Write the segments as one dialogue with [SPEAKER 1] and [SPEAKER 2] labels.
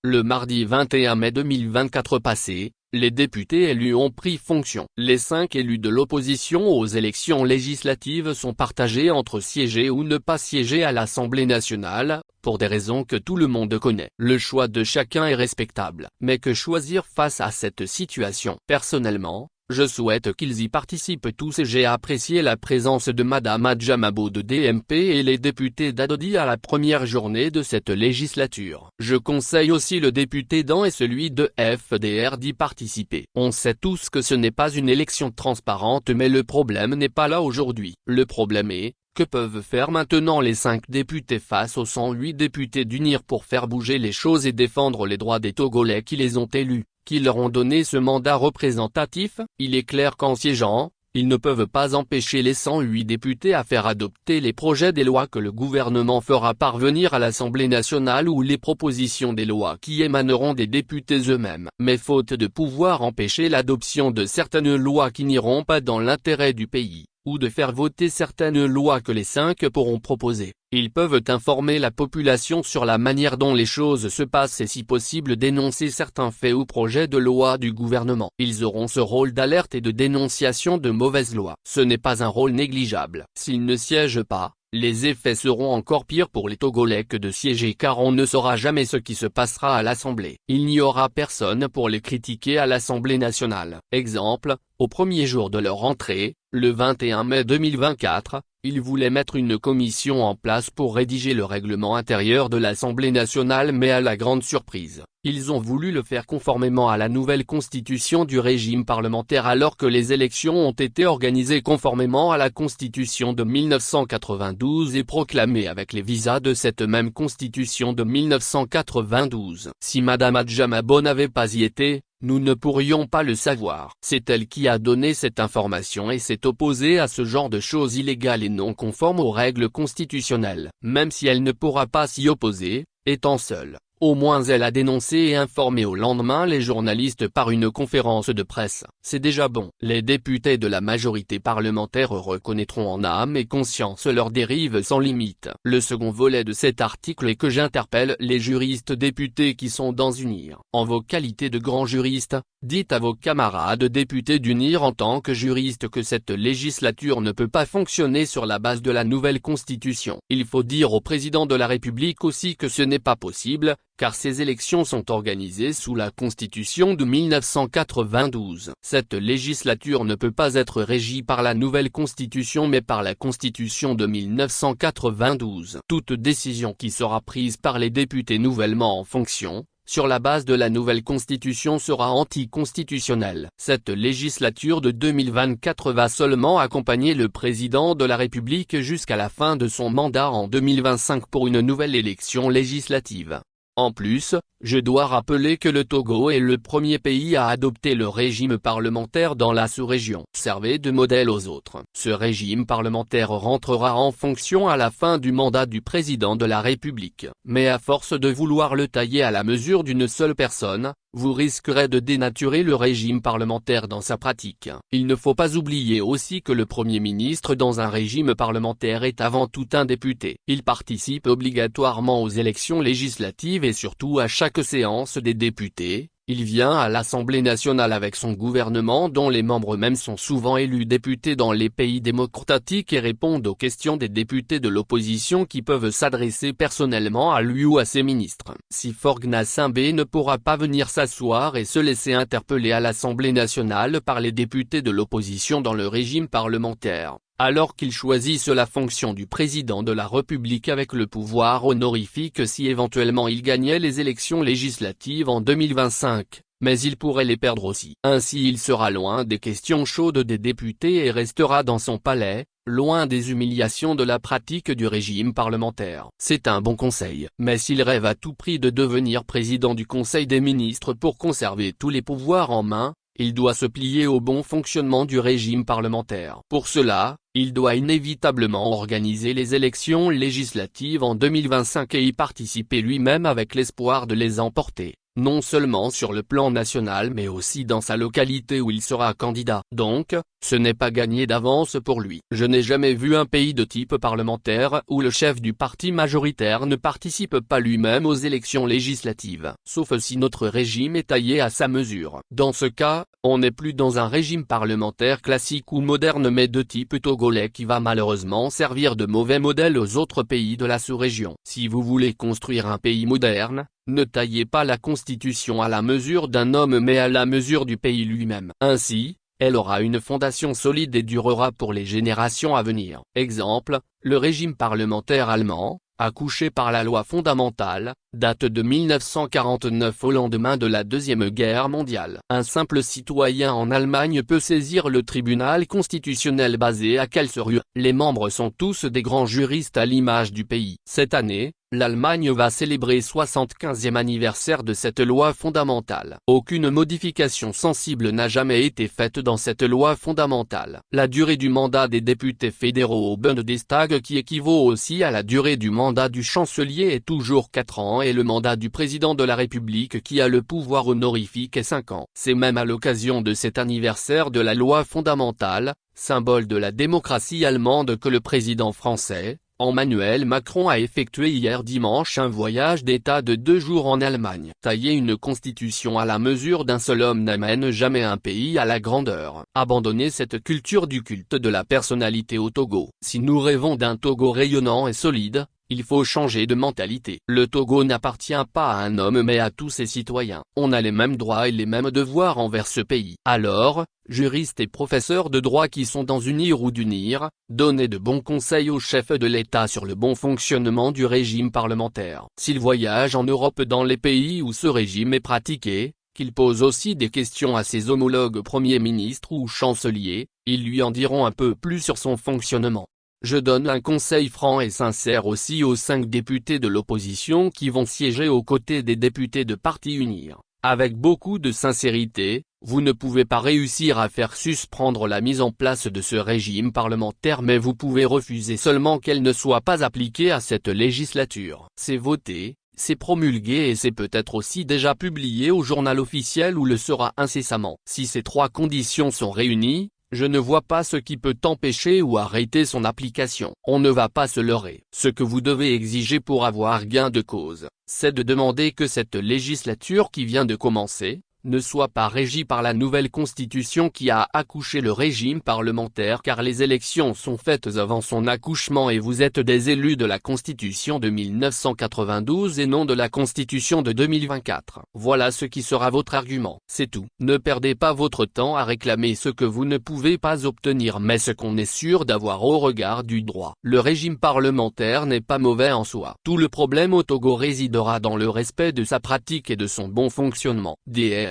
[SPEAKER 1] Le mardi 21 mai 2024 passé, les députés élus ont pris fonction. Les 5 élus de l'opposition aux élections législatives sont partagés entre siéger ou ne pas siéger à l'Assemblée nationale, pour des raisons que tout le monde connaît. Le choix de chacun est respectable. Mais que choisir face à cette situation? Personnellement, je souhaite qu'ils y participent tous et j'ai apprécié la présence de Madame Adjamabo de DMP et les députés d'Adodi à la première journée de cette législature. Je conseille aussi le député d'An et celui de FDR d'y participer. On sait tous que ce n'est pas une élection transparente mais le problème n'est pas là aujourd'hui. Le problème est, que peuvent faire maintenant les 5 députés face aux 108 députés d'Unir pour faire bouger les choses et défendre les droits des Togolais qui les ont élus, qui leur ont donné ce mandat représentatif? Il est clair qu'en siégeant, ils ne peuvent pas empêcher les 108 députés à faire adopter les projets des lois que le gouvernement fera parvenir à l'Assemblée nationale ou les propositions des lois qui émaneront des députés eux-mêmes. Mais faute de pouvoir empêcher l'adoption de certaines lois qui n'iront pas dans l'intérêt du pays, ou de faire voter certaines lois que les 5 pourront proposer, ils peuvent informer la population sur la manière dont les choses se passent et si possible dénoncer certains faits ou projets de loi du gouvernement. Ils auront ce rôle d'alerte et de dénonciation de mauvaises lois. Ce n'est pas un rôle négligeable. S'ils ne siègent pas, les effets seront encore pires pour les Togolais que de siéger car on ne saura jamais ce qui se passera à l'Assemblée. Il n'y aura personne pour les critiquer à l'Assemblée nationale. Exemple, au premier jour de leur entrée, le 21 mai 2024, ils voulaient mettre une commission en place pour rédiger le règlement intérieur de l'Assemblée nationale mais à la grande surprise, ils ont voulu le faire conformément à la nouvelle constitution du régime parlementaire alors que les élections ont été organisées conformément à la constitution de 1992 et proclamées avec les visas de cette même constitution de 1992. Si Madame Adjamabo n'avait pas y été, nous ne pourrions pas le savoir. C'est elle qui a donné cette information et s'est opposée à ce genre de choses illégales et non conformes aux règles constitutionnelles. Même si elle ne pourra pas s'y opposer, étant seule, au moins elle a dénoncé et informé au lendemain les journalistes par une conférence de presse. C'est déjà bon. Les députés de la majorité parlementaire reconnaîtront en âme et conscience leurs dérives sans limite. Le second volet de cet article est que j'interpelle les juristes députés qui sont dans Unir. En vos qualités de grands juristes, dites à vos camarades députés d'Unir en tant que juristes que cette législature ne peut pas fonctionner sur la base de la nouvelle constitution. Il faut dire au président de la République aussi que ce n'est pas possible, car ces élections sont organisées sous la Constitution de 1992. Cette législature ne peut pas être régie par la nouvelle Constitution mais par la Constitution de 1992. Toute décision qui sera prise par les députés nouvellement en fonction, sur la base de la nouvelle Constitution sera anticonstitutionnelle. Cette législature de 2024 va seulement accompagner le président de la République jusqu'à la fin de son mandat en 2025 pour une nouvelle élection législative. En plus, je dois rappeler que le Togo est le premier pays à adopter le régime parlementaire dans la sous-région. Servez de modèle aux autres. Ce régime parlementaire rentrera en fonction à la fin du mandat du président de la République. Mais à force de vouloir le tailler à la mesure d'une seule personne, vous risquerez de dénaturer le régime parlementaire dans sa pratique. Il ne faut pas oublier aussi que le Premier ministre dans un régime parlementaire est avant tout un député. Il participe obligatoirement aux élections législatives et surtout à chaque séance des députés. Il vient à l'Assemblée nationale avec son gouvernement dont les membres même sont souvent élus députés dans les pays démocratiques et répondent aux questions des députés de l'opposition qui peuvent s'adresser personnellement à lui ou à ses ministres. Si Forgna Simbé ne pourra pas venir s'asseoir et se laisser interpeller à l'Assemblée nationale par les députés de l'opposition dans le régime parlementaire, alors qu'il choisisse la fonction du président de la République avec le pouvoir honorifique si éventuellement il gagnait les élections législatives en 2025, mais il pourrait les perdre aussi. Ainsi il sera loin des questions chaudes des députés et restera dans son palais, loin des humiliations de la pratique du régime parlementaire. C'est un bon conseil. Mais s'il rêve à tout prix de devenir président du Conseil des ministres pour conserver tous les pouvoirs en main, il doit se plier au bon fonctionnement du régime parlementaire. Pour cela, il doit inévitablement organiser les élections législatives en 2025 et y participer lui-même avec l'espoir de les emporter. non seulement sur le plan national mais aussi dans sa localité où il sera candidat. Donc, ce n'est pas gagné d'avance pour lui. Je n'ai jamais vu un pays de type parlementaire où le chef du parti majoritaire ne participe pas lui-même aux élections législatives. Sauf si notre régime est taillé à sa mesure. Dans ce cas, on n'est plus dans un régime parlementaire classique ou moderne mais de type togolais qui va malheureusement servir de mauvais modèle aux autres pays de la sous-région. Si vous voulez construire un pays moderne, ne taillez pas la constitution à la mesure d'un homme mais à la mesure du pays lui-même. Ainsi, elle aura une fondation solide et durera pour les générations à venir. Exemple, le régime parlementaire allemand, accouché par la loi fondamentale, date de 1949 au lendemain de la Deuxième Guerre mondiale. Un simple citoyen en Allemagne peut saisir le tribunal constitutionnel basé à Karlsruhe. Les membres sont tous des grands juristes à l'image du pays. Cette année, l'Allemagne va célébrer 75e anniversaire de cette loi fondamentale. Aucune modification sensible n'a jamais été faite dans cette loi fondamentale. La durée du mandat des députés fédéraux au Bundestag qui équivaut aussi à la durée du mandat du chancelier est toujours 4 ans et le mandat du président de la République qui a le pouvoir honorifique est 5 ans. C'est même à l'occasion de cet anniversaire de la loi fondamentale, symbole de la démocratie allemande que le président français, Emmanuel Macron a effectué hier dimanche un voyage d'État de 2 jours en Allemagne. Tailler une constitution à la mesure d'un seul homme n'amène jamais un pays à la grandeur. Abandonner cette culture du culte de la personnalité au Togo. Si nous rêvons d'un Togo rayonnant et solide, il faut changer de mentalité. Le Togo n'appartient pas à un homme mais à tous ses citoyens. On a les mêmes droits et les mêmes devoirs envers ce pays. Alors, juristes et professeurs de droit qui sont dans UNIR ou d'UNIR, donnez de bons conseils au chef de l'État sur le bon fonctionnement du régime parlementaire. S'il voyage en Europe dans les pays où ce régime est pratiqué, qu'il pose aussi des questions à ses homologues premiers ministres ou chanceliers, ils lui en diront un peu plus sur son fonctionnement. Je donne un conseil franc et sincère aussi aux 5 députés de l'opposition qui vont siéger aux côtés des députés de parti UNIR. Avec beaucoup de sincérité, vous ne pouvez pas réussir à faire suspendre la mise en place de ce régime parlementaire mais vous pouvez refuser seulement qu'elle ne soit pas appliquée à cette législature. C'est voté, c'est promulgué et c'est peut-être aussi déjà publié au journal officiel ou le sera incessamment. Si ces 3 conditions sont réunies, je ne vois pas ce qui peut empêcher ou arrêter son application. On ne va pas se leurrer. Ce que vous devez exiger pour avoir gain de cause, c'est de demander que cette législature qui vient de commencer, ne soit pas régie par la nouvelle constitution qui a accouché le régime parlementaire car les élections sont faites avant son accouchement et vous êtes des élus de la constitution de 1992 et non de la constitution de 2024. Voilà ce qui sera votre argument. C'est tout. Ne perdez pas votre temps à réclamer ce que vous ne pouvez pas obtenir mais ce qu'on est sûr d'avoir au regard du droit. Le régime parlementaire n'est pas mauvais en soi. Tout le problème au Togo résidera dans le respect de sa pratique et de son bon fonctionnement. Dr.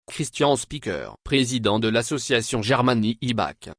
[SPEAKER 1] Christian Speaker, président de l'association Germanie IBAC.